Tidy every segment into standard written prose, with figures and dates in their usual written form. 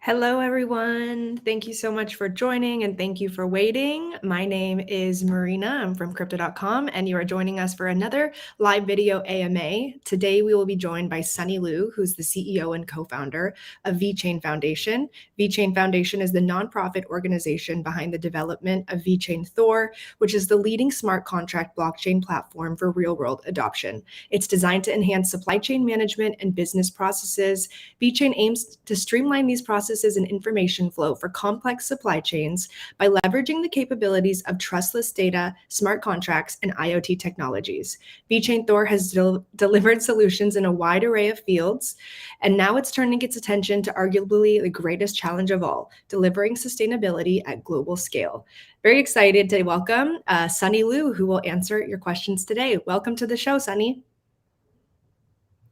Hello, everyone. Thank you so much for joining and thank you for waiting. My name is Marina. I'm from Crypto.com, and you are joining us for another live video AMA. Today, we will be joined by Sunny Liu, who's the CEO and co-founder of VeChain Foundation. VeChain Foundation is the nonprofit organization behind the development of VeChainThor, which is the leading smart contract blockchain platform for real-world adoption. It's designed to enhance supply chain management and business processes. VeChain aims to streamline these processes and information flow for complex supply chains by leveraging the capabilities of trustless data, smart contracts, and IoT technologies. VeChainThor has delivered solutions in a wide array of fields, and now it's turning its attention to arguably the greatest challenge of all, delivering sustainability at global scale. Very excited to welcome Sunny Liu, who will answer your questions today. Welcome to the show, Sunny.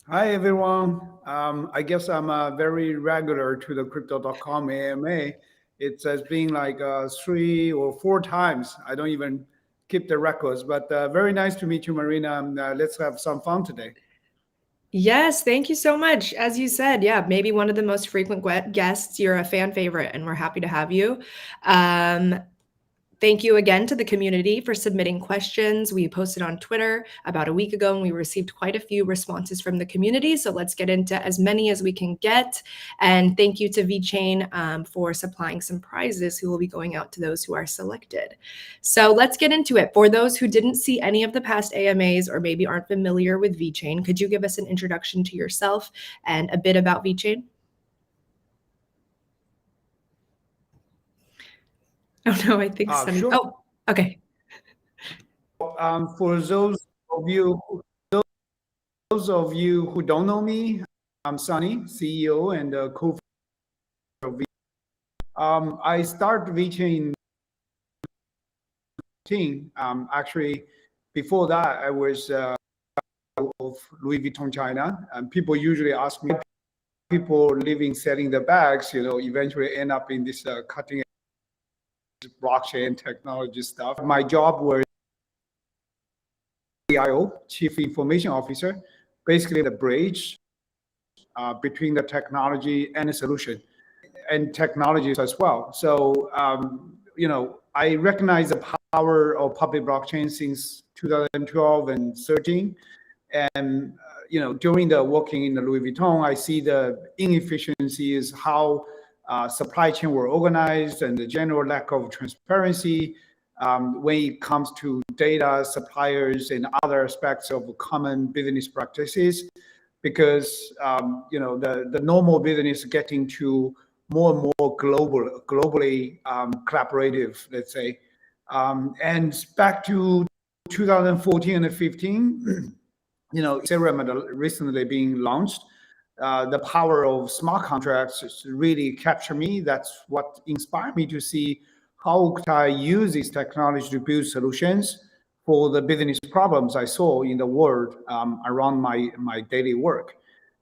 Hi, everyone. I guess I'm very regular to the Crypto.com AMA. It has been like 3 or 4 times. I don't even keep the records, but very nice to meet you, Marina. Let's have some fun today. Yes, thank you so much. As you said, yeah, maybe one of the most frequent guests. You're a fan favorite, and we're happy to have you. Thank you again to the community for submitting questions. We posted on Twitter about a week ago, and we received quite a few responses from the community. So let's get into as many as we can get. And thank you to VeChain for supplying some prizes who will be going out to those who are selected. So let's get into it. For those who didn't see any of the past AMAs or maybe aren't familiar with VeChain, could you give us an introduction to yourself and a bit about VeChain? Oh, no, I think Sunny. Sure. Oh, okay. For those of you who don't know me, I'm Sunny, CEO and co-founder of VeChain. I started VeChain team. Actually, before that, I was of Louis Vuitton China, and people usually ask me, people living selling the bags, eventually end up in this cutting blockchain technology stuff. My job was CIO, Chief Information Officer, basically the bridge between the technology and the solution, and technologies as well. So, I recognize the power of public blockchain since 2012 and 13. And, during the working in the Louis Vuitton, I see the inefficiencies, how supply chain were organized, and the general lack of transparency when it comes to data, suppliers, and other aspects of common business practices. Because the normal business getting to more and more globally collaborative, let's say. And back to 2014 and 15, Ethereum recently being launched. The power of smart contracts really captured me. That's what inspired me to see how could I use this technology to build solutions for the business problems I saw in the world around my daily work.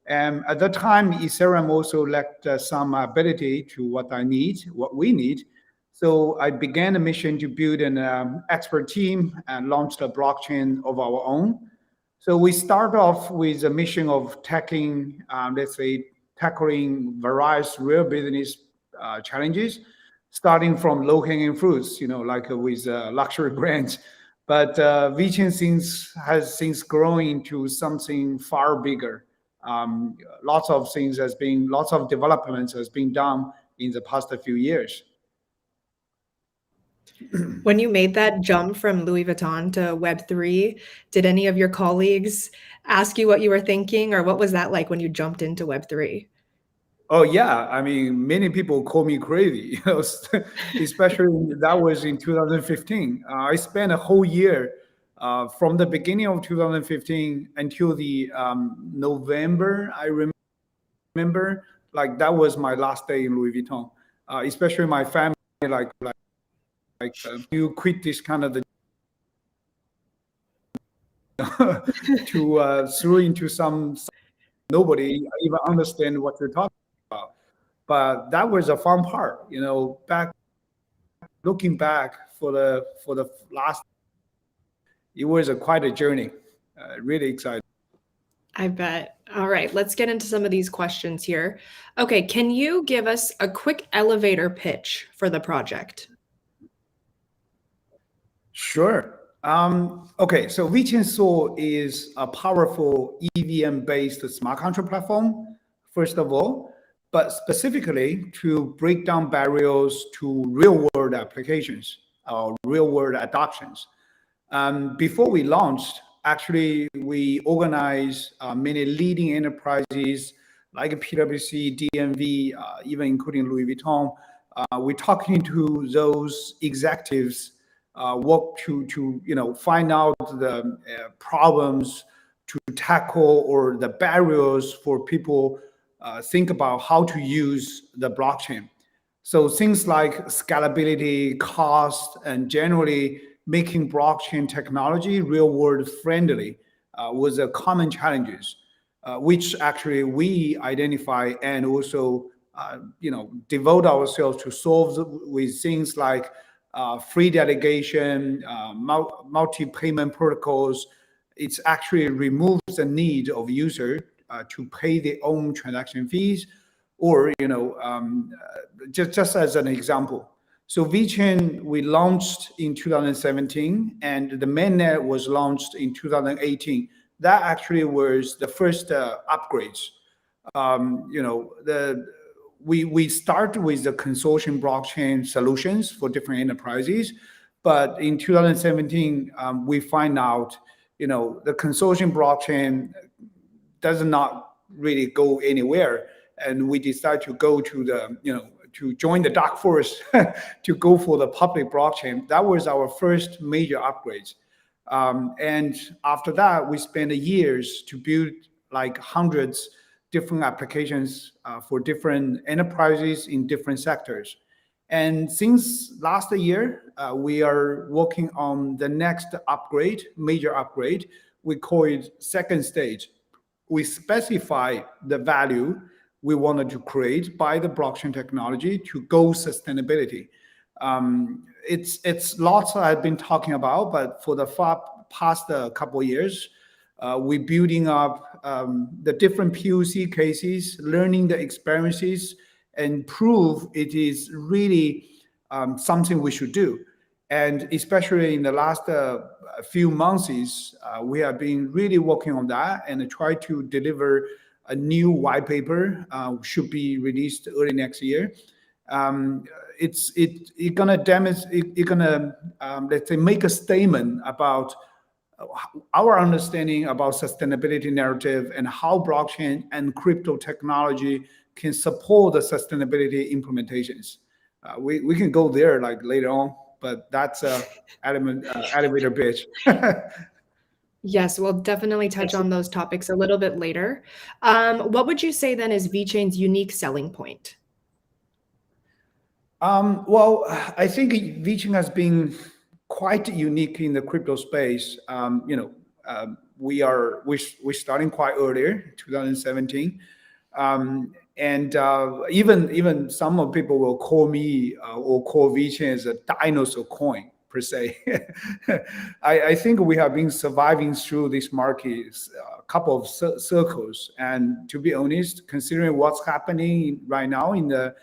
And at that time, Ethereum also lacked some ability to what we need. So I began a mission to build an expert team and launched a blockchain of our own. So we start off with a mission of tackling various real business challenges, starting from low-hanging fruits, like with luxury brands. But VeChain has since grown into something far bigger. Lots of developments has been done in the past few years. When you made that jump from Louis Vuitton to Web3, did any of your colleagues ask you what you were thinking, or what was that like when you jumped into Web3? Oh yeah, I mean, many people call me crazy, especially that was in 2015. I spent a whole year from the beginning of 2015 until the November. I remember, like that was my last day in Louis Vuitton. Especially my family, you quit this kind of to through into some nobody even understand what you're talking about. But that was a fun part, looking back for the last, it was quite a journey, really exciting. I bet. All right, let's get into some of these questions here. Okay, can you give us a quick elevator pitch for the project? Sure. Okay, so VeChainThor is a powerful EVM-based smart contract platform, first of all, but specifically to break down barriers to real-world applications or real-world adoptions. Before we launched, actually, we organized many leading enterprises like PwC, DNV, even including Louis Vuitton. We're talking to those executives, work to find out the problems to tackle or the barriers for people think about how to use the blockchain. So things like scalability, cost, and generally making blockchain technology real world friendly was a common challenges, which actually we identify and also devote ourselves to solve with things like free delegation, multi-payment protocols. It's actually removes the need of user to pay their own transaction fees, or just as an example. So VeChain, we launched in 2017, and the mainnet was launched in 2018. That actually was the first upgrades. We start with the consortium blockchain solutions for different enterprises, but in 2017 we find out the consortium blockchain does not really go anywhere, and we decide to go to the to join the dark forest to go for the public blockchain. That was our first major upgrades. And after that, we spent years to build like hundreds different applications for different enterprises in different sectors. And since last year, we are working on the next upgrade, major upgrade. We call it second stage. We specify the value we wanted to create by the blockchain technology to go sustainability. It's lots I've been talking about, but for the past couple of years, we're building up the different POC cases, learning the experiences, and prove it is really something we should do. And especially in the last few months, we have been really working on that and try to deliver a new white paper, should be released early next year. It's gonna demonstrate, it's gonna let's say make a statement about our understanding about sustainability narrative and how blockchain and crypto technology can support the sustainability implementations. We can go there like later on, but that's a elevator pitch. Yes, we'll definitely touch on those topics a little bit later. What would you say then is VeChain's unique selling point? Well, I think VeChain has been quite unique in the crypto space. We're starting quite earlier, 2017, and even some of people will call me or call VeChain as a dinosaur coin per se. I think we have been surviving through this market a couple of circles, and to be honest, considering what's happening right now in the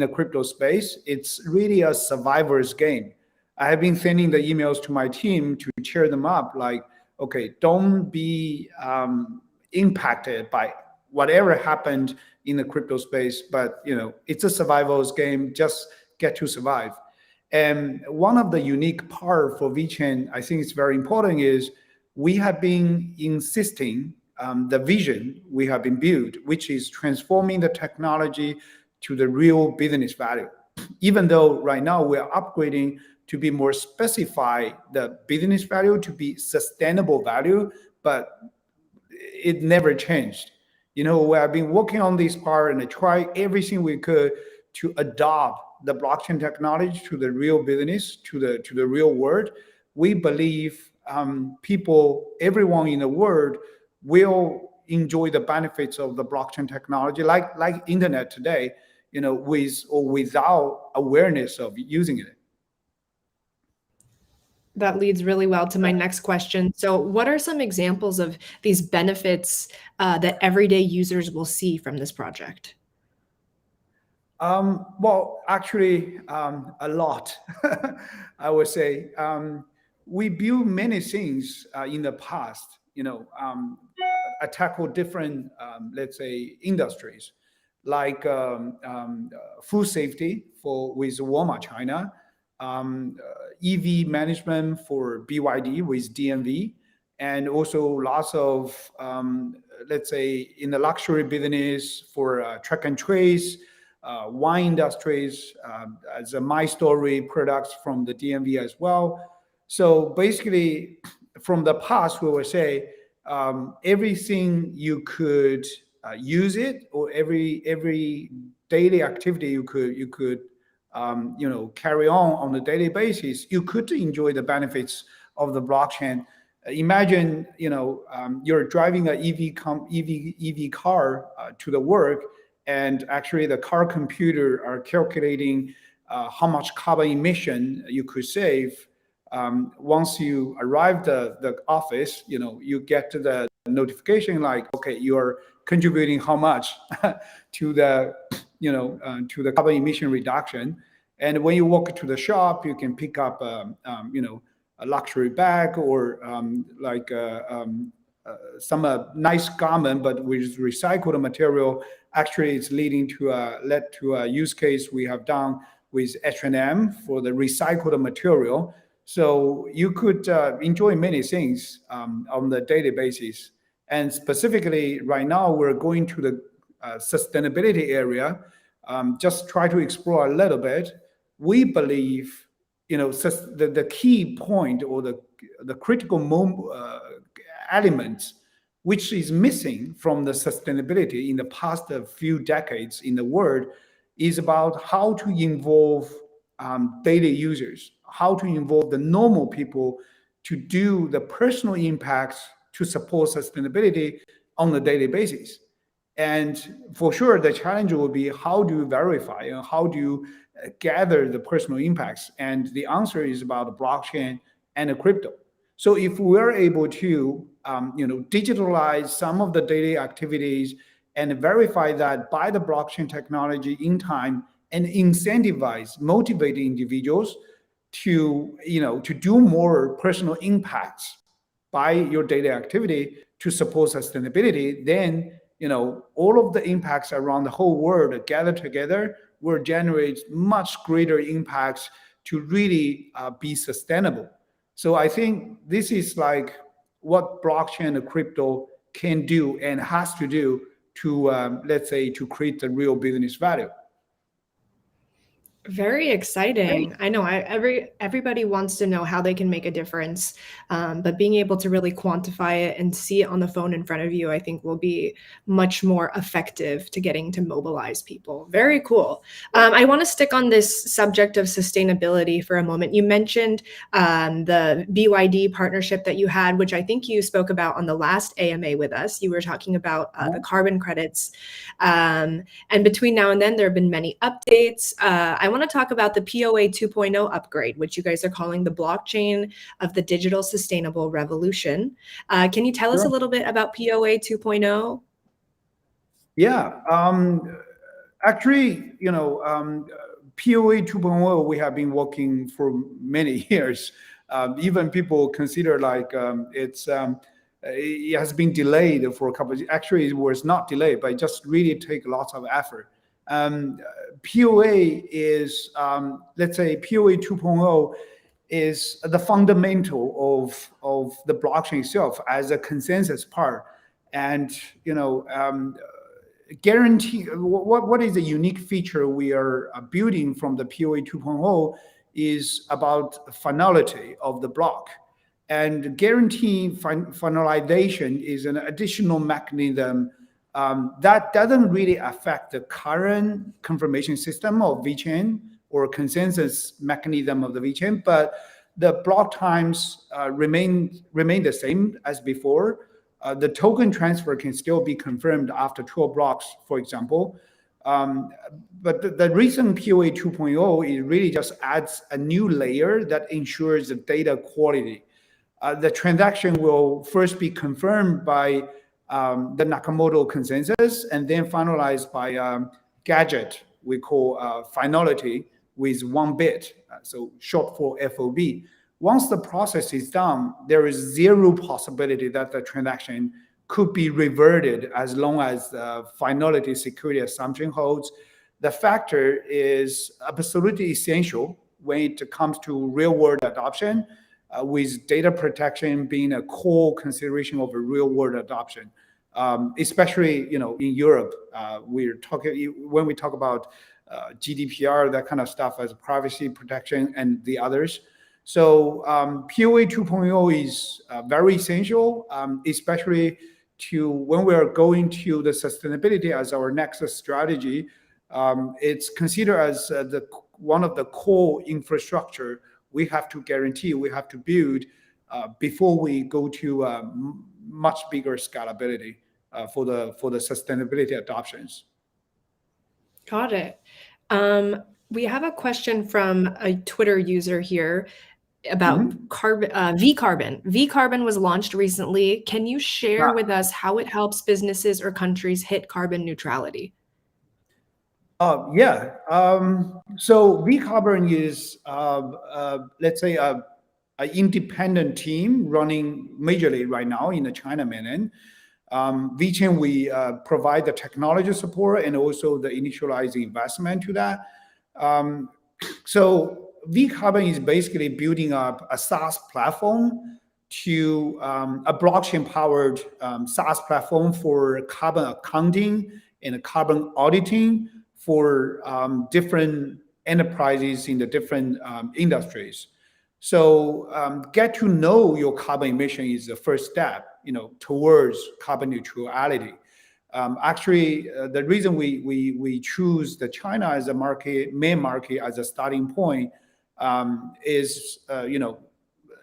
crypto space, it's really a survivor's game. I have been sending the emails to my team to cheer them up, like, okay, don't be impacted by whatever happened in the crypto space, but it's a survival's game. Just get to survive. And one of the unique part for VeChain, I think it's very important, is we have been insisting the vision we have been built, which is transforming the technology to the real business value. Even though right now we are upgrading to be more specified the business value to be sustainable value, but it never changed. We have been working on this part and try everything we could to adopt the blockchain technology to the real business, to the real world. We believe everyone in the world will enjoy the benefits of the blockchain technology, like internet today, with or without awareness of using it. That leads really well to my next question. So what are some examples of these benefits that everyday users will see from this project? Well, actually, a lot, I would say. We built many things in the past, tackle different, let's say, industries, like food safety with Walmart China, EV management for BYD with DMV, and also lots of, let's say, in the luxury business for track and trace, wine industries, as a My Story products from the DMV as well. So basically, from the past, we would say everything you could use it, or every daily activity you could carry on a daily basis, you could enjoy the benefits of the blockchain. Imagine, you're driving an EV car to the work, and actually the car computer are calculating how much carbon emission you could save. Once you arrive the office, you get to the notification like, okay, you're contributing how much to the to the carbon emission reduction. And when you walk to the shop, you can pick up a luxury bag, or some nice garment, but with recycled material. Actually, it's led to a use case we have done with H&M for the recycled material. So you could enjoy many things on the daily basis. And specifically, right now, we're going to the sustainability area. Just try to explore a little bit. We believe, the key point, or the critical element which is missing from the sustainability in the past few decades in the world, is about how to involve daily users, how to involve the normal people to do the personal impacts to support sustainability on a daily basis. And for sure, the challenge will be, how do you verify and how do you gather the personal impacts? And the answer is about blockchain and crypto. So if we're able to digitalize some of the daily activities and verify that by the blockchain technology in time, and incentivize, motivate individuals to do more personal impacts by your daily activity to support sustainability, then all of the impacts around the whole world gathered together will generate much greater impacts to really be sustainable. So I think this is like what blockchain and crypto can do and has to do to, let's say, to create the real business value. Very exciting. I know everybody wants to know how they can make a difference, but being able to really quantify it and see it on the phone in front of you, I think will be much more effective to getting to mobilize people. Very cool. I want to stick on this subject of sustainability for a moment. You mentioned the BYD partnership that you had, which I think you spoke about on the last AMA with us. You were talking about the carbon credits. And between now and then, there have been many updates. I want to talk about the POA 2.0 upgrade, which you guys are calling the blockchain of the digital sustainable revolution. Can you tell us a little bit about POA 2.0? Yeah, actually, POA 2.0, we have been working for many years. Even people consider like it has been delayed for a couple of years. Actually, it was not delayed, but it just really take lots of effort. POA is, let's say, POA 2.0 is the fundamental of the blockchain itself as a consensus part. And, guarantee, what is the unique feature we are building from the POA 2.0 is about finality of the block. And guarantee finalization is an additional mechanism that doesn't really affect the current confirmation system of VeChain or consensus mechanism of the VeChain, but the block times remain the same as before. The token transfer can still be confirmed after 12 blocks, for example. But the recent POA 2.0, it really just adds a new layer that ensures the data quality. The transaction will first be confirmed by the Nakamoto consensus and then finalized by gadget we call finality with 1 bit, so short for FOB. Once the process is done, there is zero possibility that the transaction could be reverted as long as the finality security assumption holds. The factor is absolutely essential when it comes to real-world adoption, with data protection being a core consideration of a real-world adoption. Especially, in Europe, when we talk about GDPR, that kind of stuff as privacy protection and the others. So POA 2.0 is very essential, especially to when we are going to the sustainability as our next strategy. It's considered as one of the core infrastructure we have to guarantee, we have to build before we go to much bigger scalability for the sustainability adoptions. Got it. We have a question from a Twitter user here about VeCarbon. VeCarbon was launched recently. Can you share with us how it helps businesses or countries hit carbon neutrality? Yeah. So VeCarbon is, let's say, an independent team running majorly right now in the China mainland. VeChain, we provide the technology support and also the initializing investment to that. So VeCarbon is basically building up a SaaS platform to a blockchain-powered SaaS platform for carbon accounting and carbon auditing for different enterprises in the different industries. So get to know your carbon emission is the first step, towards carbon neutrality. Actually, the reason we choose the China as a main market as a starting point is,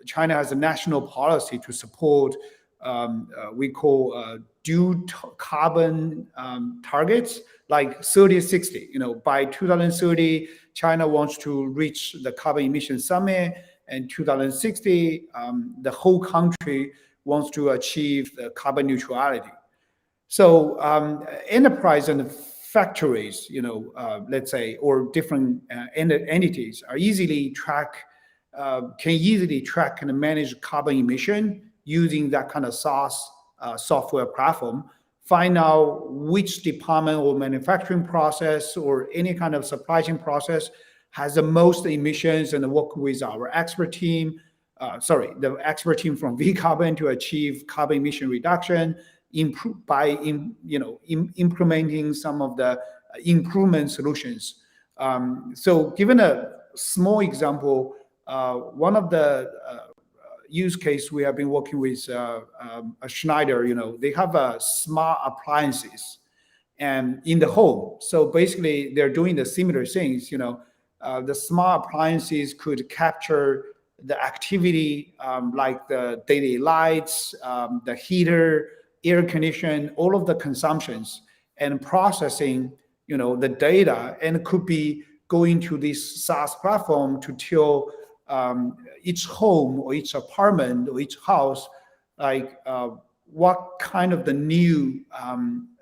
China has a national policy to support we call due carbon targets like 30-60. By 2030, China wants to reach the carbon emission summit, and 2060, the whole country wants to achieve the carbon neutrality. So enterprise and factories, let's say, or different entities are can easily track and manage carbon emission using that kind of SaaS software platform. Find out which department or manufacturing process or any kind of supply chain process has the most emissions, and work with our expert team, the expert team from VeCarbon to achieve carbon emission reduction, implementing some of the improvement solutions. So given a small example, one of the use case we have been working with Schneider, they have smart appliances and in the home. So basically they're doing the similar things, the smart appliances could capture the activity like the daily lights, the heater, air condition, all of the consumptions, and processing, the data, and could be going to this SaaS platform to tell each home or each apartment or each house, like what kind of the new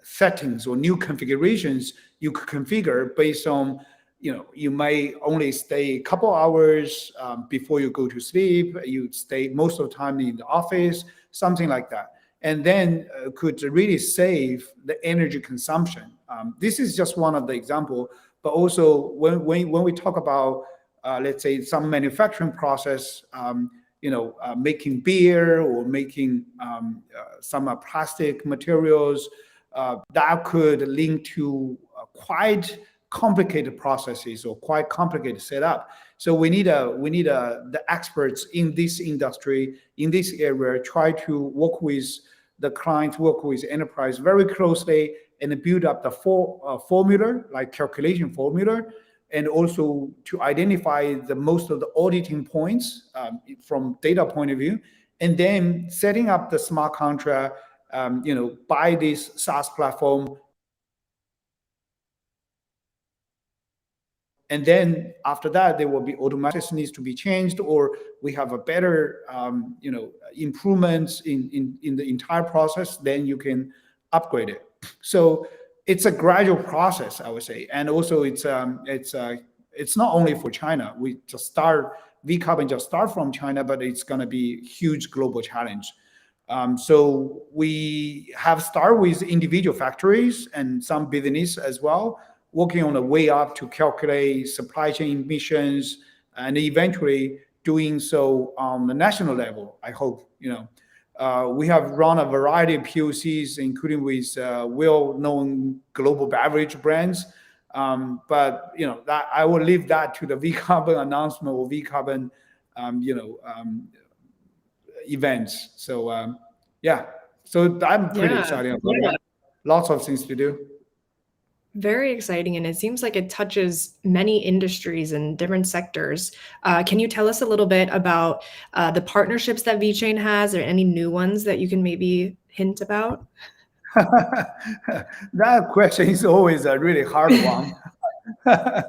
settings or new configurations you could configure based on, you may only stay a couple hours before you go to sleep. You stay most of the time in the office, something like that. And then could really save the energy consumption. This is just one of the example, but also when we talk about, let's say, some manufacturing process, making beer or making some plastic materials, that could link to quite complicated processes or quite complicated setup. So we need the experts in this industry, in this area, try to work with the client, work with enterprise very closely, and build up the formula, like calculation formula, and also to identify the most of the auditing points from data point of view, and then setting up the smart contract, by this SaaS platform And then after that, there will be automatic needs to be changed, or we have a better, improvements in the entire process. Then you can upgrade it. So it's a gradual process, I would say. And also it's not only for China. We just start, VeCarbon just start from China, but it's going to be a huge global challenge. So we have started with individual factories and some business as well, working on the way up to calculate supply chain emissions, and eventually doing so on the national level. I hope, we have run a variety of POCs, including with well-known global beverage brands. But that I will leave that to the VeCarbon announcement or VeCarbon, events. So yeah, so I'm pretty excited about it. Lots of things to do. Very exciting, and it seems like it touches many industries and different sectors. Can you tell us a little bit about the partnerships that VeChain has, or any new ones that you can maybe hint about? That question is always a really hard one. I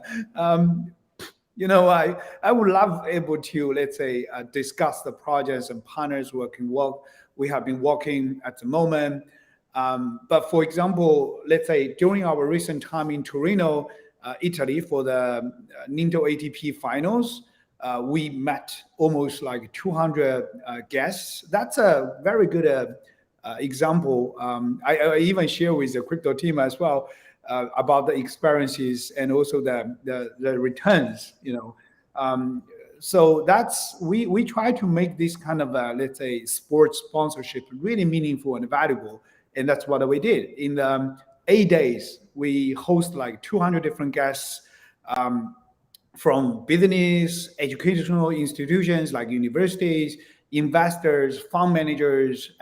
would love able to, let's say, discuss the projects and partners we have been working at the moment. But for example, let's say during our recent time in Torino, Italy, for the Ninja ATP finals, we met almost like 200 guests. That's a very good example. I even share with the crypto team as well about the experiences and also the returns. So we try to make this kind of let's say sports sponsorship really meaningful and valuable, and that's what we did. In 8 days, we host like 200 different guests from business, educational institutions like universities, investors, fund managers,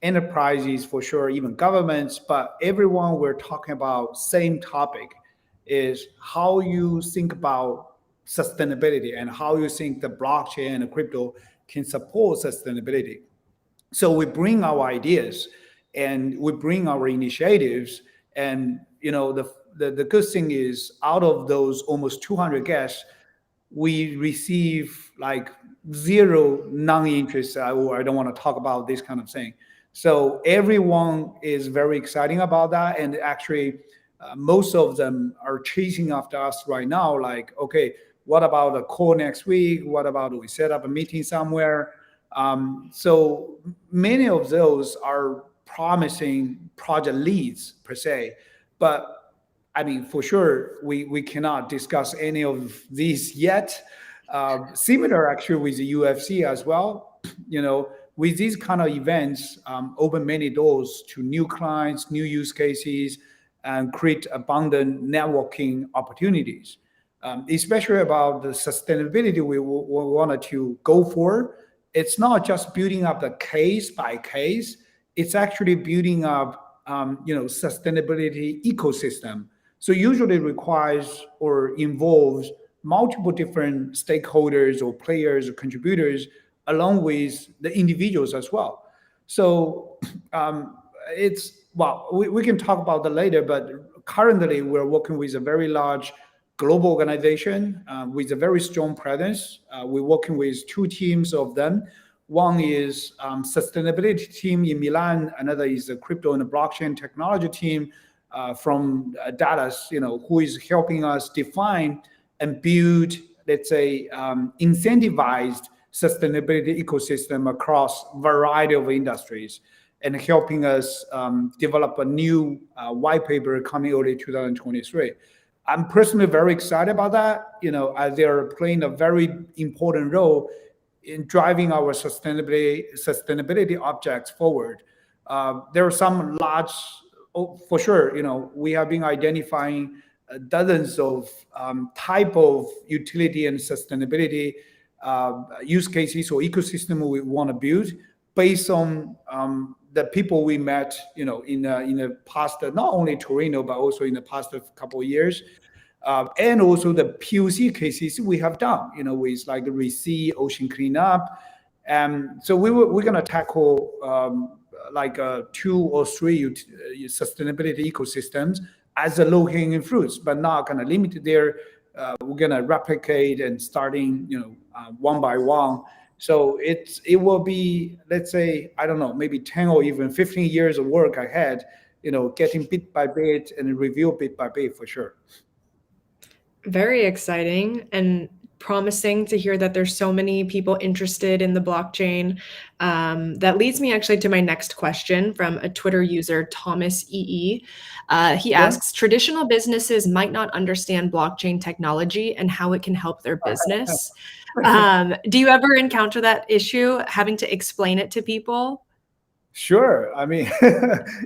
enterprises for sure, even governments, but everyone we're talking about same topic is how you think about sustainability and how you think the blockchain and the crypto can support sustainability. So we bring our ideas and we bring our initiatives, and the good thing is out of those almost 200 guests, we receive like zero non-interest, or I don't want to talk about this kind of thing. So everyone is very exciting about that, and actually most of them are chasing after us right now, like, okay, what about a call next week? What about we set up a meeting somewhere? So many of those are promising project leads per se, but I mean, for sure, we cannot discuss any of these yet. Similar actually with the UFC as well. With these kind of events, open many doors to new clients, new use cases, and create abundant networking opportunities. Especially about the sustainability we wanted to go for. It's not just building up the case by case. It's actually building up, sustainability ecosystem. So usually requires or involves multiple different stakeholders or players or contributors, along with the individuals as well. So we can talk about that later, but currently we're working with a very large global organization with a very strong presence. We're working with two teams of them. One is sustainability team in Milan. Another is the crypto and the blockchain technology team from Dallas, who is helping us define and build, let's say, incentivized sustainability ecosystem across a variety of industries, and helping us develop a new white paper coming early 2023. I'm personally very excited about that, as they're playing a very important role in driving our sustainability objects forward. There are some large, for sure, we have been identifying dozens of type of utility and sustainability use cases or ecosystem we want to build based on the people we met, in the past, not only Torino, but also in the past couple of years. And also the POC cases we have done, with like the Sea ocean cleanup. So we're going to tackle like 2 or 3 sustainability ecosystems as a low-hanging fruits, but not going to limit there. we're gonna replicate and starting, one by one. So it will be, let's say, I don't know, maybe 10 or even 15 years of work ahead, getting bit by bit and review bit by bit for sure. Very exciting and promising to hear that there's so many people interested in the blockchain. That leads me actually to my next question from a Twitter user, Thomas EE. He Yeah. asks, traditional businesses might not understand blockchain technology and how it can help their business. Do you ever encounter that issue, having to explain it to people? Sure. I mean,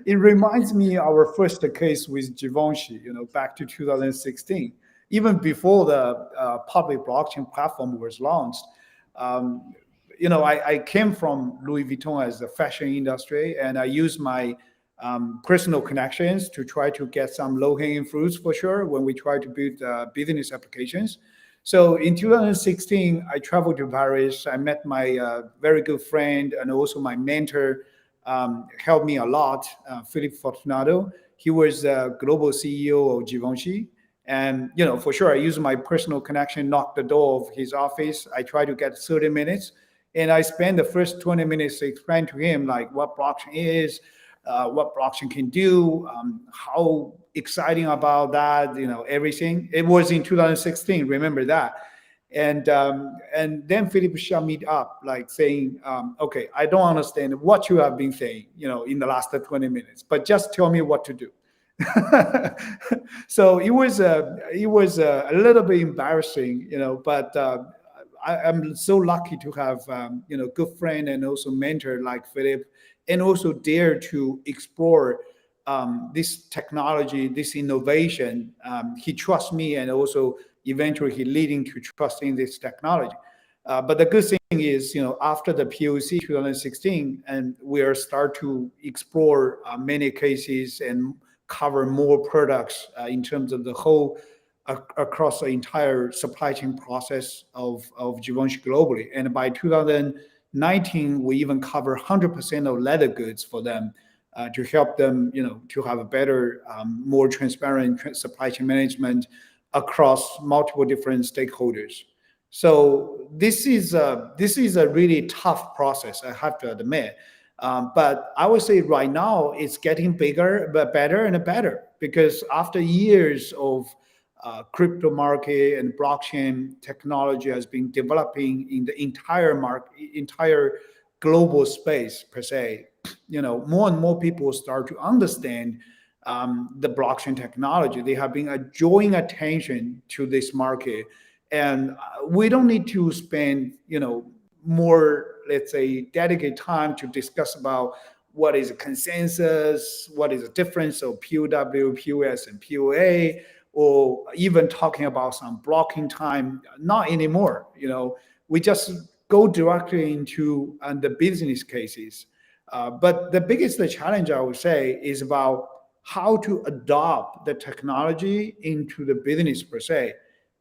it reminds me our first case with Givenchy, back to 2016, even before the public blockchain platform was launched. Um, I came from Louis Vuitton as the fashion industry, and I used my personal connections to try to get some low-hanging fruits for sure when we try to build business applications. So in 2016, I traveled to Paris. I met my very good friend and also my mentor, helped me a lot, Philip Fortunato. He was the global CEO of Givenchy. And, for sure, I used my personal connection, knocked the door of his office. I tried to get 30 minutes. And I spent the first 20 minutes to explain to him, like, what blockchain is, what blockchain can do, how exciting about that, everything. It was in 2016, remember that. And then Philip shut me up, like saying, "Okay, I don't understand what you have been saying, in the last 20 minutes, but just tell me what to do." So it was a little bit embarrassing, but I'm so lucky to have good friend and also mentor like Philip, and also dare to explore this technology, this innovation. He trusts me, and also eventually he leading to trusting this technology. But the good thing is, after the POC 2016, and we are start to explore many cases and cover more products in terms of the whole across the entire supply chain process of Givenchy globally. And by 2019, we even cover 100% of leather goods for them, to help them, to have a better, more transparent supply chain management across multiple different stakeholders. So this is a really tough process, I have to admit. But I would say right now it's getting bigger, but better and better, because after years of crypto market and blockchain technology has been developing in the entire global space per se. More and more people start to understand the blockchain technology. They have been drawing attention to this market, and we don't need to spend more, let's say, dedicated time to discuss about what is a consensus, what is the difference of POW, POS, and POA, or even talking about some blocking time. Not anymore. We just go directly into the business cases. But the biggest challenge, I would say, is about how to adopt the technology into the business per se.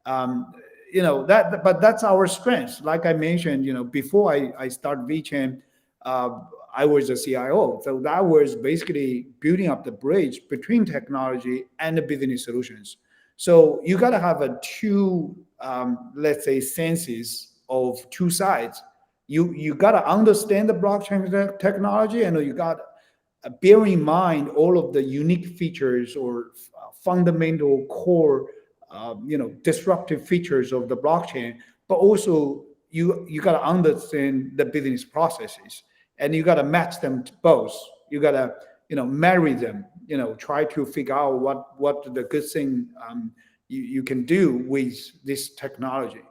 Um, but that's our strength. Like I mentioned, before I start VeChain, uh, I was a CIO. So that was basically building up the bridge between technology and the business solutions. So you got to have a two, let's say, senses of two sides. You got to understand the blockchain technology, and you got bear in mind all of the unique features or fundamental core, disruptive features of the blockchain. But also you got to understand the business processes, and you got to match them to both. You got to marry them. Try to figure out what the good thing you can do with this technology.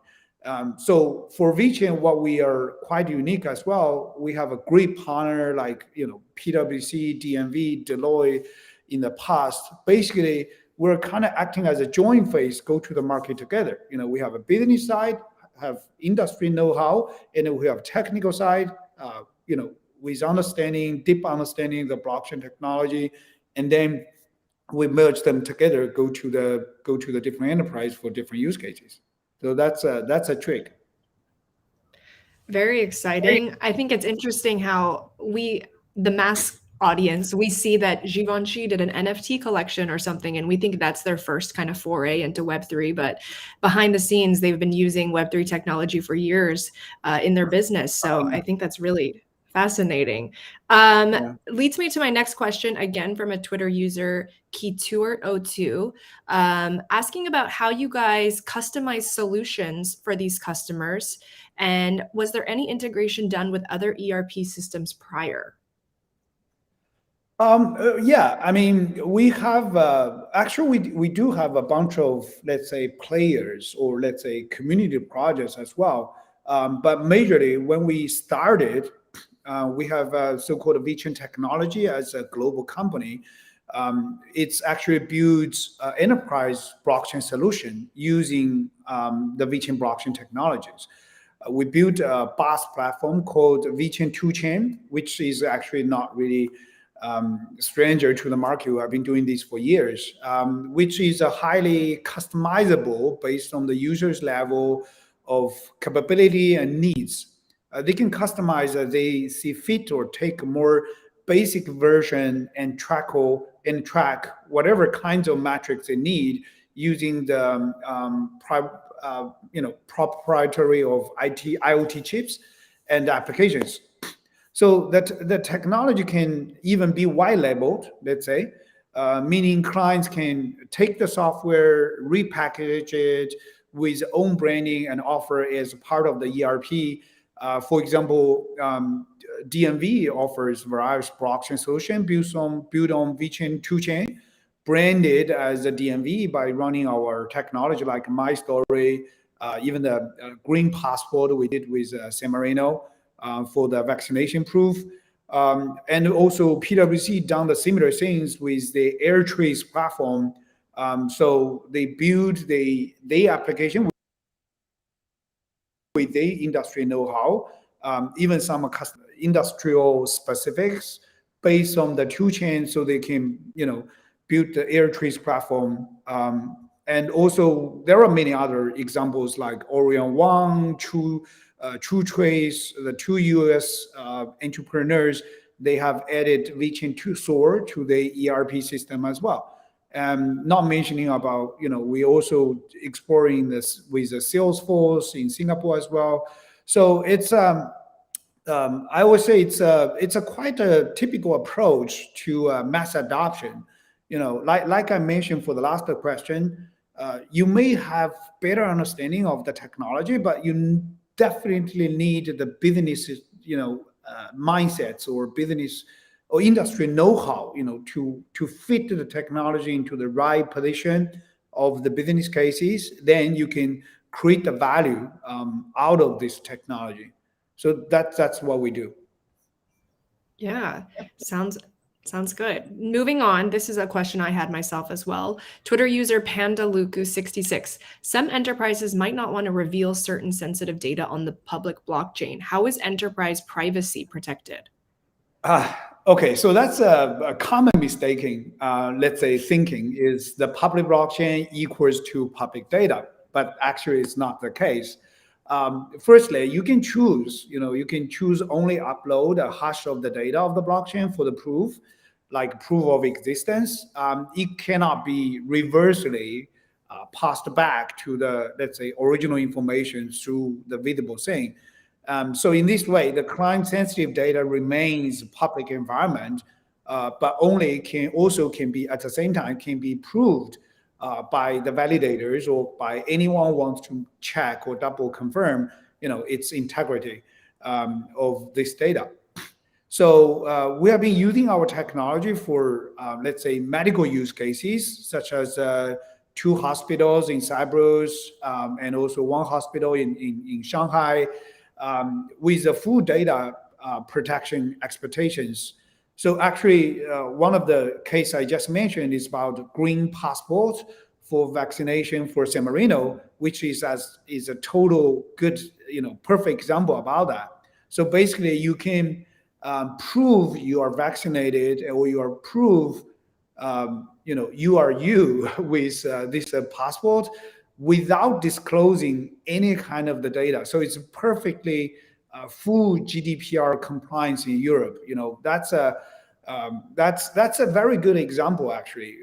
So for VeChain, what we are quite unique as well, we have a great partner like PwC, DNV, Deloitte in the past. Basically, we're kind of acting as a joint face, go to the market together. We have a business side, have industry know-how, and then we have technical side, with deep understanding of the blockchain technology, and then we merge them together, go to the different enterprise for different use cases. So that's a trick. Very exciting. I think it's interesting how the mass audience, we see that Givenchy did an NFT collection or something, and we think that's their first kind of foray into Web3. But behind the scenes, they've been using Web3 technology for years in their business. So I think that's really fascinating. Leads me to my next question, again from a Twitter user, Keytour02, asking about how you guys customize solutions for these customers, and was there any integration done with other ERP systems prior? Yeah, I mean, we have actually we do have a bunch of, let's say, players or let's say community projects as well. But majorly when we started, we have so-called VeChain technology as a global company. It's actually builds enterprise blockchain solution using the VeChain blockchain technologies. We built a BaaS platform called VeChain 2Chain, which is actually not really stranger to the market. We have been doing this for years, which is a highly customizable based on the user's level of capability and needs. They can customize as they see fit or take a more basic version and track whatever kinds of metrics they need using the proprietary of IoT chips and applications. So that the technology can even be white labeled, let's say, meaning clients can take the software, repackage it with own branding and offer it as part of the ERP. For example, DNV offers various blockchain solution built on VeChain 2Chain, branded as a DNV by running our technology like MyStory, even the green passport we did with San Marino for the vaccination proof. And also PwC done the similar things with the AirTrace platform. So they build the application with the industry know-how, even some industrial specifics based on the 2Chain, so they can build the AirTrace platform. And also there are many other examples like Orion One, TrueTrace, the two US entrepreneurs, they have added VeChainThor to the ERP system as well. Not mentioning about, we also exploring this with the Salesforce in Singapore as well. So it's, I would say it's a quite a typical approach to mass adoption. Like I mentioned for the last question, you may have better understanding of the technology, but you definitely need the business, mindsets or business or industry know-how, to fit the technology into the right position of the business cases. Then you can create the value out of this technology. So that's what we do. Yeah, sounds good. Moving on, this is a question I had myself as well. Twitter user PandaLuku66. Some enterprises might not want to reveal certain sensitive data on the public blockchain. How is enterprise privacy protected? Okay, so that's a common mistaking, let's say, thinking is the public blockchain equals to public data, but actually it's not the case. Firstly, you can choose only upload a hash of the data of the blockchain for the proof, like proof of existence. It cannot be reversely passed back to the, let's say, original information through the visible thing. So in this way, the client-sensitive data remains public environment, but only can be at the same time can be proved by the validators or by anyone who wants to check or double confirm, its integrity of this data. So we have been using our technology for, let's say, medical use cases, such as 2 hospitals in Cyprus and also 1 hospital in Shanghai, with the full data protection expectations. So actually, one of the case I just mentioned is about green passport for vaccination for San Marino, which is a total good, perfect example about that. So basically, you can prove you are vaccinated or you are prove, you are you with this passport without disclosing any kind of the data. So it's perfectly full GDPR compliance in Europe. That's That's a very good example, actually.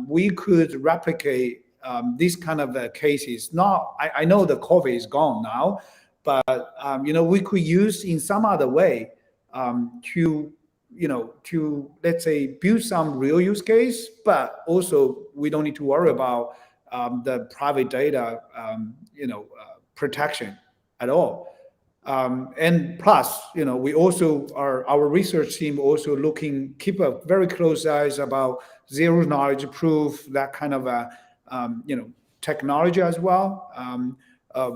We could replicate these kind of cases. Not, I know the COVID is gone now, but we could use in some other way to let's say build some real use case, but also we don't need to worry about the private data protection at all. And plus, we also our research team also keep a very close eyes about zero knowledge proof, that kind of technology as well. Uh,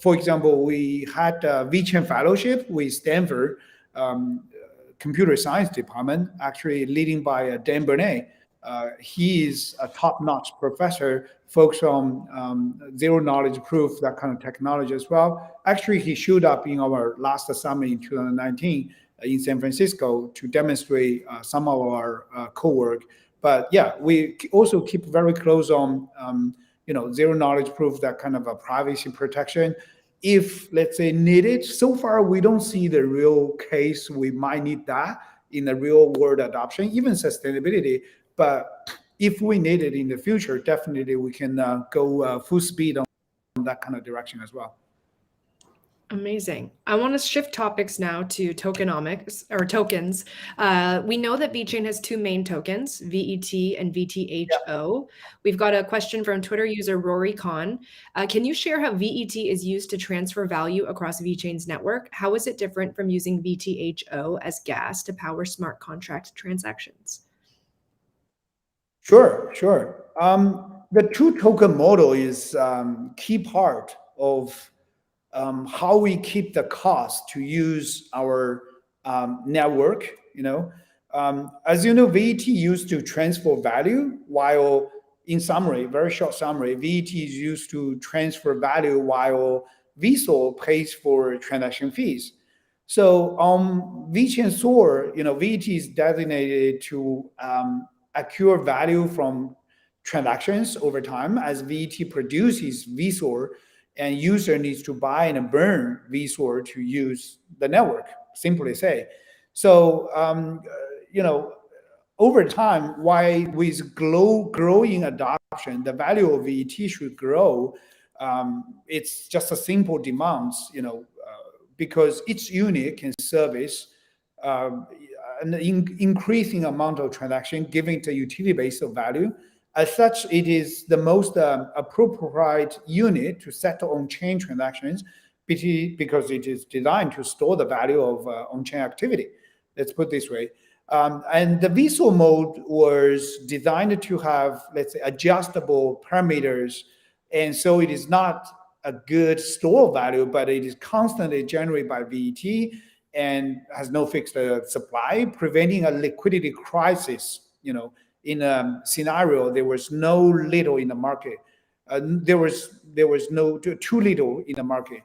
for example, we had a VeChain Fellowship with Stanford Computer Science Department, actually leading by Dan Bernay. He is a top-notch professor focused on zero knowledge proof, that kind of technology as well. Actually, he showed up in our last summit in 2019 in San Francisco to demonstrate some of our co-work. But yeah, we also keep very close on zero knowledge proof, that kind of a privacy protection. If, let's say, needed, so far we don't see the real case we might need that in the real world adoption, even sustainability. But if we need it in the future, definitely we can go full speed on that kind of direction as well. Amazing. I want to shift topics now to tokenomics or tokens. We know that VeChain has two main tokens, VET and VTHO. We've got a question from Twitter user Rory Khan. Can you share how VET is used to transfer value across VeChain's network? How is it different from using VTHO as gas to power smart contract transactions? Sure. The two token model is key part of how we keep the cost to use our network. As you know, VET used to transfer value, while in summary, very short summary, VET is used to transfer value while VeSol pays for transaction fees. So on VeChainThor, VET is designated to accrue value from transactions over time as VET produces VeSol, and user needs to buy and burn VeSol to use the network, simply say. So, over time, why with growing adoption, the value of VET should grow. It's just a simple demands, because each unit can service an increasing amount of transaction, giving the utility base of value. As such, it is the most appropriate unit to settle on-chain transactions because it is designed to store the value of on-chain activity. Let's put it this way. And the VeSol mode was designed to have, let's say, adjustable parameters. And so it is not a good store value, but it is constantly generated by VET and has no fixed supply, preventing a liquidity crisis. In a scenario, there was no little in the market. There was no too little in the market.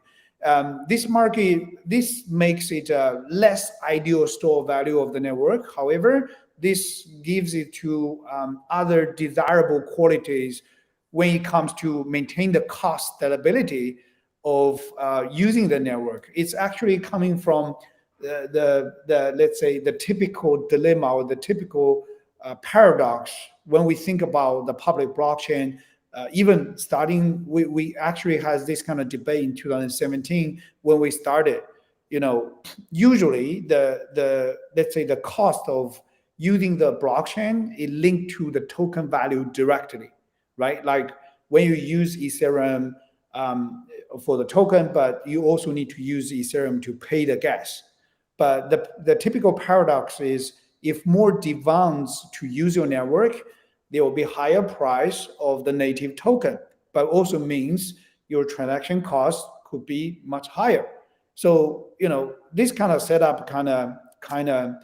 This makes it a less ideal store value of the network. However, this gives it to other desirable qualities when it comes to maintain the cost scalability of using the network. It's actually coming from the let's say the typical dilemma or the typical paradox when we think about the public blockchain. Even starting, we actually has this kind of debate in 2017 when we started. Usually the let's say the cost of using the blockchain is linked to the token value directly, right? Like when you use Ethereum for the token, but you also need to use Ethereum to pay the gas. But the typical paradox is if more demands to use your network, there will be higher price of the native token, but also means your transaction cost could be much higher. So, this kind of setup kind of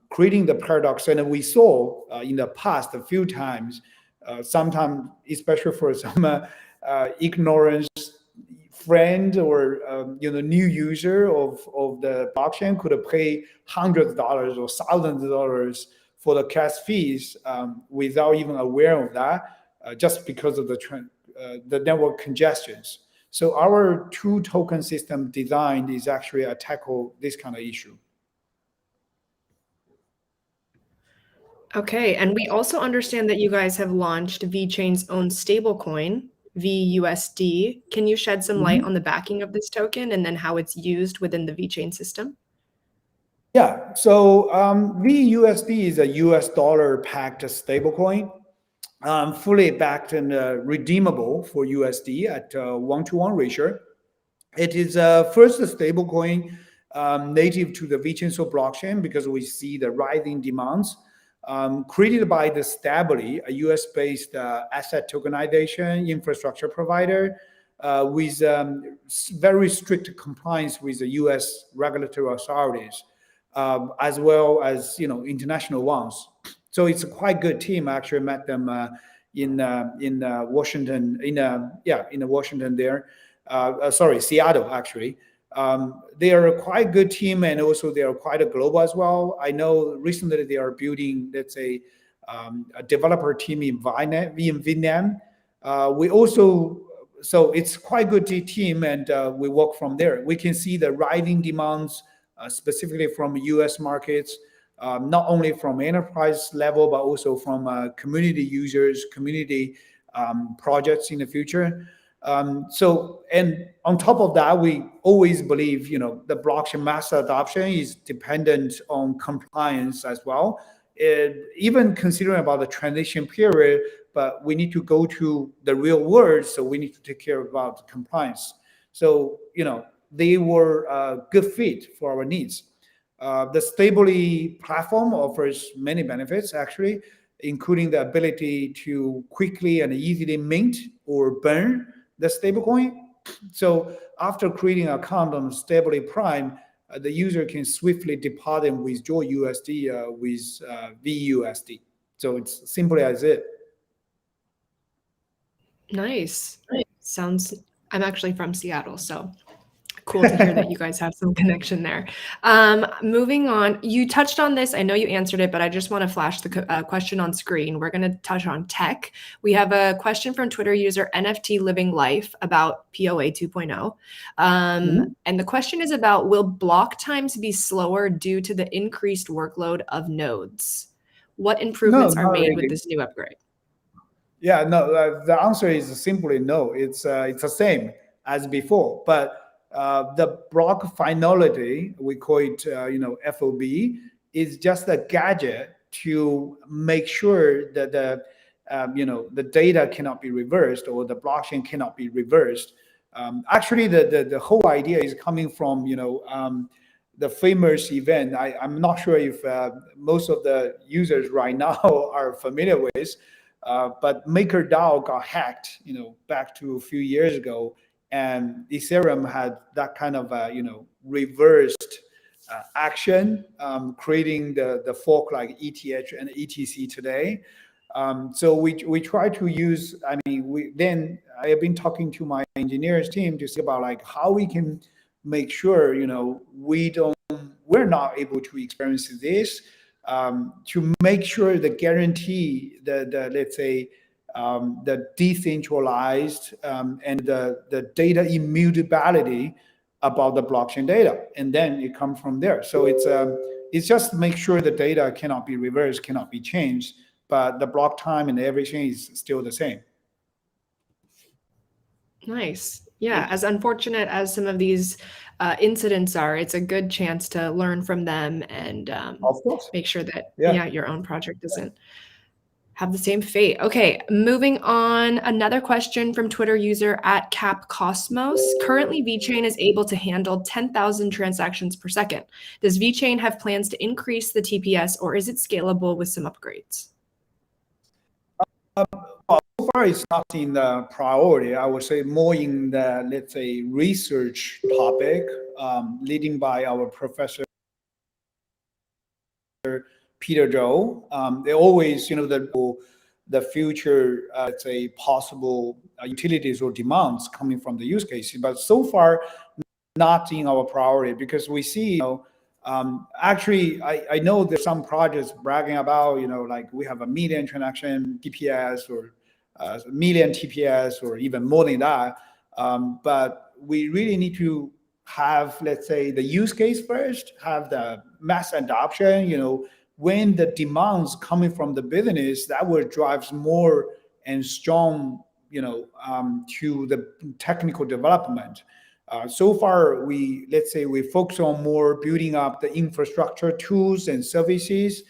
creating the paradox. And we saw in the past a few times, sometimes, especially for some ignorance friend or new user of the blockchain could pay $100 or $1,000 for the gas fees without even aware of that, just because of the network congestions. So our two token system design is actually tackle this kind of issue. Okay, and we also understand that you guys have launched VeChain's own stablecoin, VUSD. Can you shed some light on the backing of this token and then how it's used within the VeChain system? Yeah, so VUSD is a US dollar packed stablecoin, fully backed and redeemable for USD at 1-to-1 ratio. It is first a stablecoin native to the VeChainThor blockchain because we see the rising demands created by the Stability, a US-based asset tokenization infrastructure provider with very strict compliance with the US regulatory authorities, as well as international ones. So it's a quite good team. I actually met them in Washington, in Washington there. Sorry, Seattle actually. They are a quite good team, and also they are quite a global as well. I know recently they are building, let's say, a developer team in Vietnam. We also, so it's quite good team, and we work from there. We can see the rising demands, specifically from US markets, not only from enterprise level, but also from community users, community projects in the future. So, and on top of that, we always believe, the blockchain mass adoption is dependent on compliance as well. Even considering about the transition period, but we need to go to the real world, so we need to take care about compliance. So, they were a good fit for our needs. The Stability platform offers many benefits, actually, including the ability to quickly and easily mint or burn the stablecoin. So after creating an account on Stability Prime, the user can swiftly deposit and withdraw USD with VUSD. So it's simply as it. Nice. Sounds, I'm actually from Seattle, so cool to hear that you guys have some connection there. Moving on, you touched on this. I know you answered it, but I just want to flash the question on screen. We're going to touch on tech. We have a question from Twitter user NFT Living Life about POA 2.0. And the question is about, will block times be slower due to the increased workload of nodes? What improvements are made with this new upgrade? Yeah, no, the answer is simply no. It's the same as before, but the block finality, we call it, FOB, is just a gadget to make sure that the data cannot be reversed or the blockchain cannot be reversed. Actually, the whole idea is coming from the famous event. I'm not sure if most of the users right now are familiar with, but MakerDAO got hacked, back to a few years ago. And Ethereum had that kind of reversed action, creating the fork like ETH and ETC today. So we try to use. Then I have been talking to my engineers team to see about like how we can make sure we're not able to experience this, to make sure the guarantee the let's say. The decentralized and the data immutability about the blockchain data, and then it comes from there. So it's just to make sure the data cannot be reversed, cannot be changed, but the block time and everything is still the same. Nice. Yeah, as unfortunate as some of these incidents are, it's a good chance to learn from them and Of course. make sure that your own project doesn't have the same fate. Okay, moving on. Another question from Twitter user at CapCosmos. Currently, VeChain is able to handle 10,000 transactions per second. Does VeChain have plans to increase the TPS, or is it scalable with some upgrades? So far, it's not in the priority. I would say more in the, let's say, research topic, leading by our professor Peter Zhou. They always, the future, let's say, possible utilities or demands coming from the use cases. But so far, not in our priority, because we see, actually, I know there's some projects bragging about, like we have 1 million transaction TPS or million TPS or even more than that. But we really need to have, let's say, the use case first, have the mass adoption, when the demands coming from the business, that will drives more and strong, to the technical development. So far, let's say we focus on more building up the infrastructure tools and services,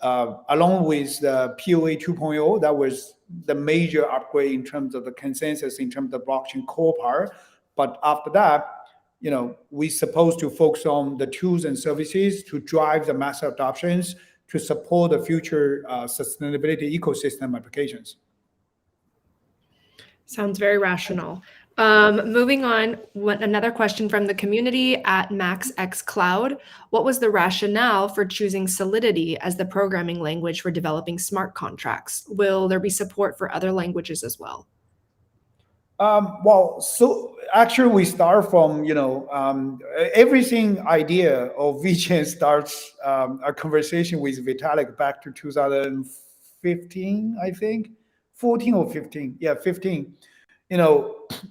along with the POA 2.0. That was the major upgrade in terms of the consensus, in terms of the blockchain core part. But after that, we're supposed to focus on the tools and services to drive the mass adoptions to support the future sustainability ecosystem applications. Sounds very rational. Moving on, another question from the community at MaxXCloud. What was the rationale for choosing Solidity as the programming language for developing smart contracts? Will there be support for other languages as well? Well, so actually we start from, everything idea of VeChain starts a conversation with Vitalik back to 2015, I think, 14 or 15. Yeah, 15.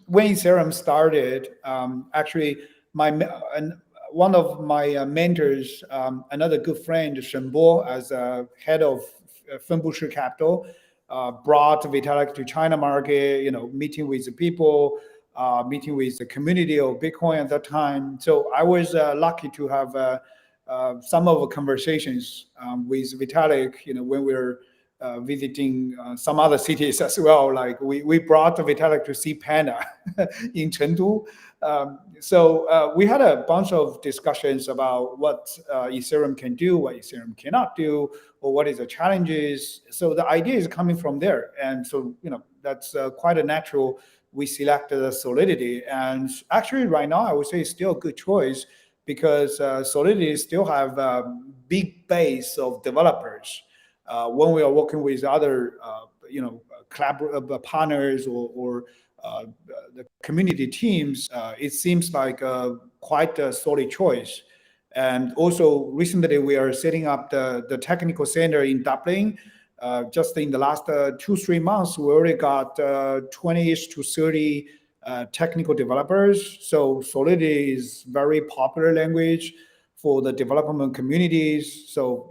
When Ethereum started, actually one of my mentors, another good friend, Shenbo, as a head of Fenbushi Capital, brought Vitalik to China market, meeting with the people, meeting with the community of Bitcoin at that time. So I was lucky to have some of the conversations with Vitalik, when we were visiting some other cities as well. Like we brought Vitalik to see Panda in Chengdu. So we had a bunch of discussions about what Ethereum can do, what Ethereum cannot do, or what is the challenges. So the idea is coming from there. And so, that's quite a natural. We selected Solidity. And actually right now, I would say it's still a good choice because Solidity still have a big base of developers. When we are working with other, partners or the community teams, it seems like quite a solid choice. And also recently we are setting up the technical center in Dublin. Just in the last 2-3 months, we already got 20-ish to 30 technical developers. So Solidity is very popular language for the development communities. So,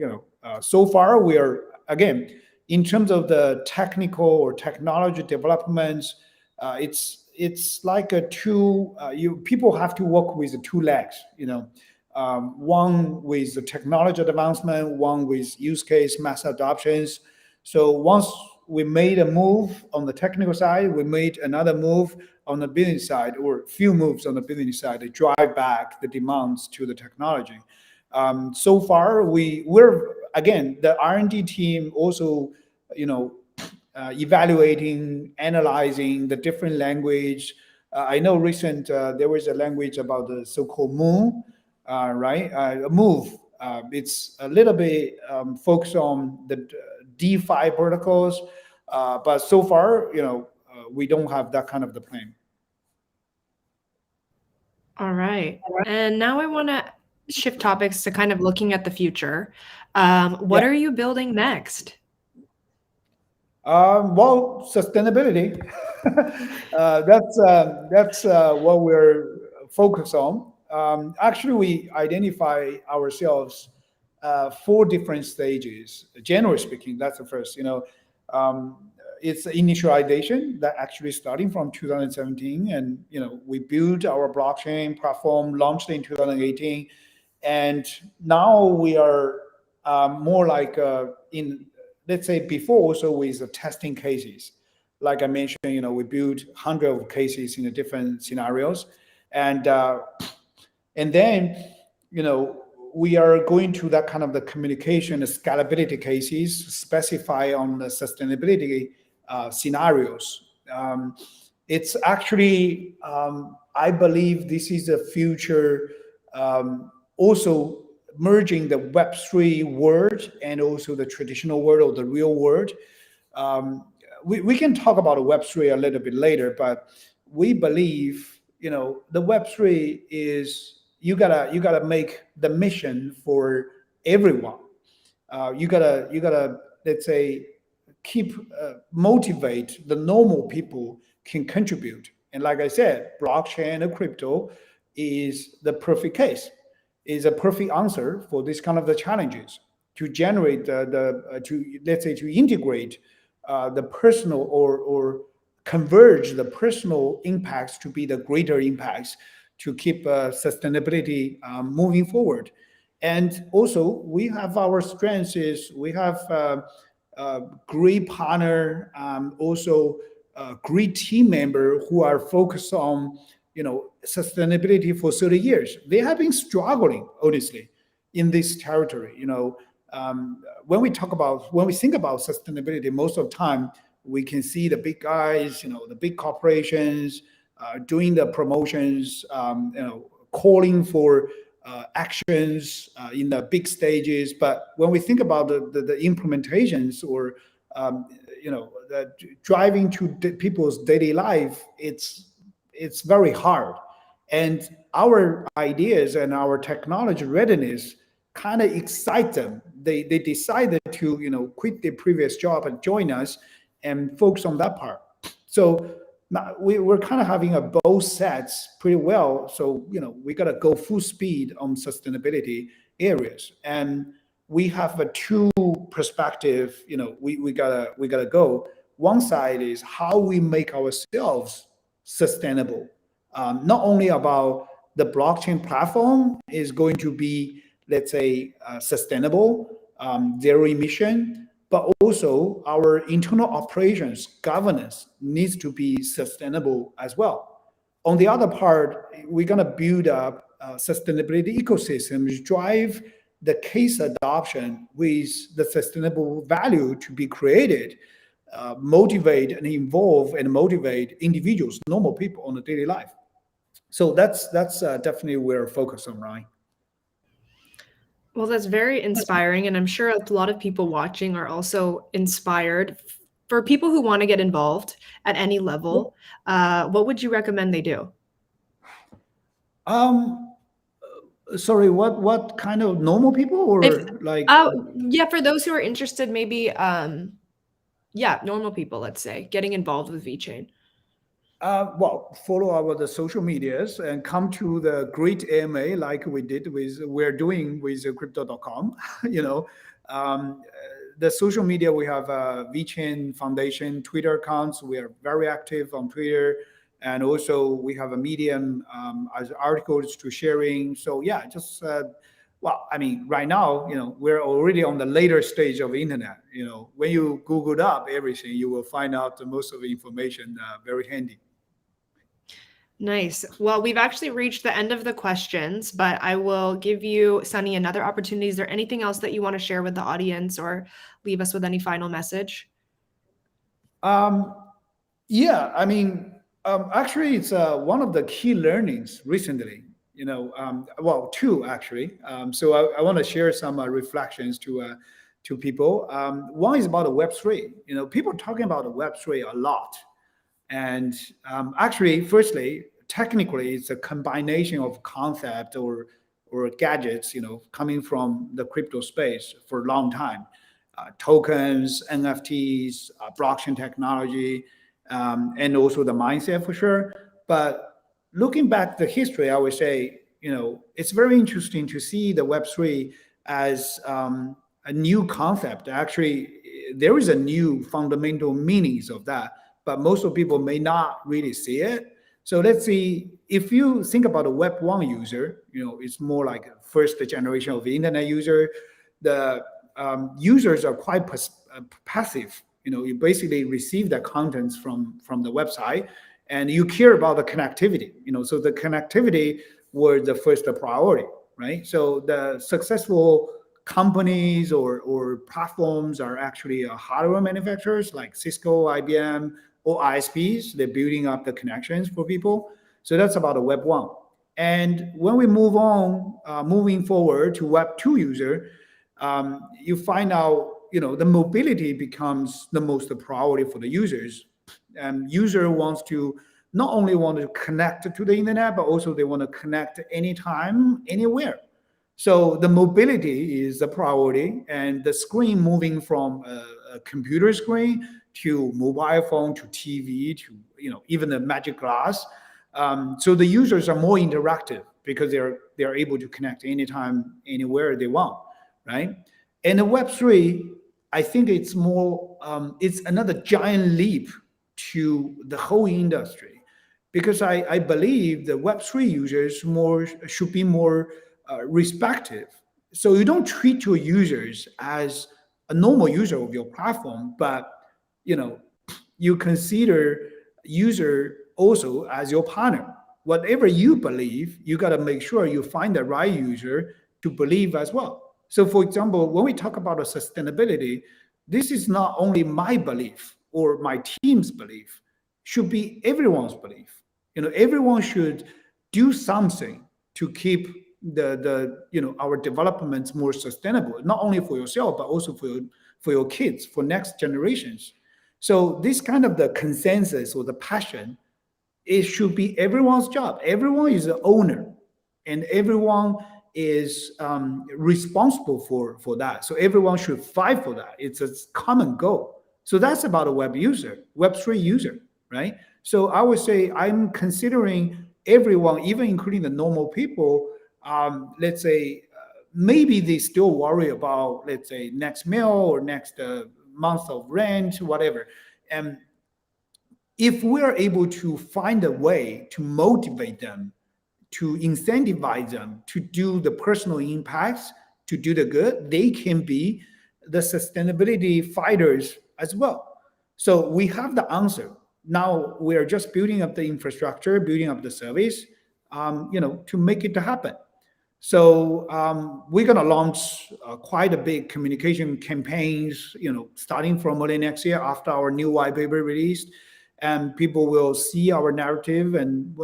so far we are, again, in terms of the technical or technology developments, it's like a people have to work with 2 legs, one with the technology advancement, one with use case mass adoptions. So once we made a move on the technical side, we made another move on the business side, or a few moves on the business side to drive back the demands to the technology. So far, we're again, the R&D team also, evaluating, analyzing the different language. I know there was a language about the so-called Moon, right? Move. It's a little bit focused on the DeFi protocols, but so far, we don't have that kind of the plan. All right. And now I want to shift topics to kind of looking at the future. What are you building next? Well, sustainability. That's what we're focused on. Actually, we identify ourselves 4 different stages. Generally speaking, that's the first. It's initialization that actually starting from 2017, and we built our blockchain platform, launched in 2018, and now we are more like in, let's say, before also with the testing cases. Like I mentioned, we built hundreds of cases in the different scenarios, and then we are going to that kind of the communication, the scalability cases, specify on the sustainability scenarios. It's actually, I believe this is a future, also merging the Web3 world and also the traditional world or the real world. We can talk about Web3 a little bit later, but we believe, the Web3 is, you gotta make the mission for everyone. You gotta, let's say, keep motivate the normal people can contribute. And like I said, blockchain and crypto is the perfect case, is a perfect answer for this kind of the challenges. to generate to let's say to integrate the personal or converge the personal impacts to be the greater impacts to keep sustainability moving forward. And also we have our strengths is we have great partner, also great team member who are focused on sustainability for 30 years. They have been struggling honestly in this territory. When we think about sustainability, most of the time we can see the big guys, the big corporations doing the promotions, calling for actions in the big stages. But when we think about the implementations or the driving to people's daily life, it's very hard. And our ideas and our technology readiness kind of excite them. They decided to quit their previous job and join us and focus on that part. So now we're kind of having both sets pretty well. So we got to go full speed on sustainability areas, and we have a two perspective. We gotta go. One side is how we make ourselves sustainable. Not only about the blockchain platform is going to be, let's say, sustainable, zero emission, but also our internal operations governance needs to be sustainable as well. On the other part, we're going to build up sustainability ecosystems, drive the case adoption with the sustainable value to be created, motivate and involve and motivate individuals, normal people on the daily life. So that's definitely where we're focused on, Ryan. Well, that's very inspiring, and I'm sure a lot of people watching are also inspired. For people who want to get involved at any level, what would you recommend they do? Sorry, what kind of normal people or yeah, for those who are interested, maybe normal people, let's say, getting involved with VeChain. Well, follow the social medias and come to the great AMA like we're doing with crypto.com. The social media, we have VeChain Foundation Twitter accounts. We are very active on Twitter, and also we have a Medium as articles to sharing. So yeah, just right now, we're already on the later stage of the internet. When you Googled up everything, you will find out most of the information very handy. Nice. Well, we've actually reached the end of the questions, but I will give you, Sunny, another opportunity. Is there anything else that you want to share with the audience or leave us with any final message? Yeah, actually, it's one of the key learnings recently. Two actually. So I want to share some reflections to people. One is about the Web3. People are talking about the Web3 a lot. And actually, firstly, technically, it's a combination of concept or gadgets, coming from the crypto space for a long time. Tokens, NFTs, blockchain technology, and also the mindset for sure. But looking back the history, I would say, it's very interesting to see the Web3 as a new concept. Actually, there is a new fundamental meanings of that, but most of people may not really see it. So let's see, if you think about a Web 1 user, it's more like a first generation of the internet user. The users are quite passive. You basically receive the contents from the website, and you care about the connectivity. So the connectivity were the first priority, right? So the successful companies or platforms are actually hardware manufacturers like Cisco, IBM, or ISPs. They're building up the connections for people. So that's about a Web 1. And when we moving forward to Web 2 user, you find out, the mobility becomes the most priority for the users. User wants to not only want to connect to the internet, but also they want to connect anytime, anywhere. So the mobility is the priority, and the screen moving from a computer screen to mobile phone to TV to even the magic glass. So the users are more interactive because they're able to connect anytime, anywhere they want, right? And the Web3, I think it's more, it's another giant leap to the whole industry, because I believe the Web3 users should be more respective. So you don't treat your users as a normal user of your platform, but you know, you consider user also as your partner. Whatever you believe, you got to make sure you find the right user to believe as well. So, for example, when we talk about sustainability, this is not only my belief or my team's belief, should be everyone's belief. Everyone should do something to keep our developments more sustainable, not only for yourself but also for your kids, for next generations. So this kind of the consensus or the passion, it should be everyone's job. Everyone is an owner, and everyone is responsible for that. So everyone should fight for that. It's a common goal. So that's about a Web3 user, right? So I would say I'm considering everyone, even including the normal people. Let's say maybe they still worry about, let's say, next meal or next month of rent, whatever. And if we're able to find a way to motivate them, to incentivize them to do the personal impacts, to do the good, they can be the sustainability fighters as well. So we have the answer. Now we are just building up the infrastructure, building up the service, to make it happen. So we're going to launch quite a big communication campaigns, starting from early next year after our new white paper released, and people will see our narrative and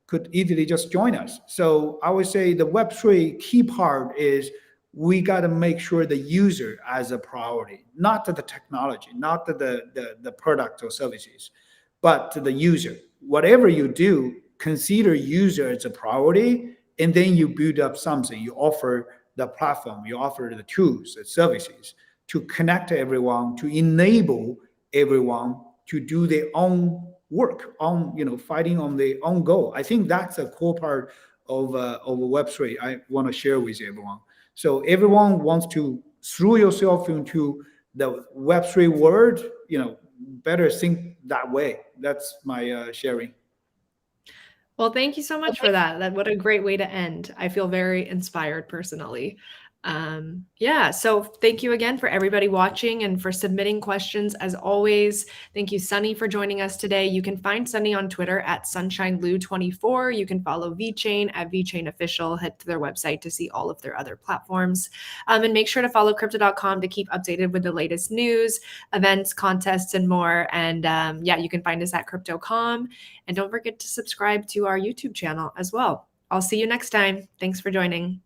could easily just join us. So I would say the Web3 key part is we got to make sure the user as a priority, not to the technology, not to the product or services, but to the user. Whatever you do, consider user as a priority, and then you build up something. You offer the platform, you offer the tools, the services to connect everyone, to enable everyone to do their own work on, fighting on their own goal. I think that's a core part of a Web3 I want to share with everyone. So everyone wants to throw yourself into the Web3 world, better think that way. That's my sharing. Well, thank you so much for that. What a great way to end. I feel very inspired personally. Yeah, so thank you again for everybody watching and for submitting questions. As always, thank you, Sunny, for joining us today. You can find Sunny on Twitter at SunshineLou24. You can follow VeChain at VeChain Official. Head to their website to see all of their other platforms. And make sure to follow Crypto.com to keep updated with the latest news, events, contests, and more. And yeah, you can find us at Crypto.com. And don't forget to subscribe to our YouTube channel as well. I'll see you next time. Thanks for joining.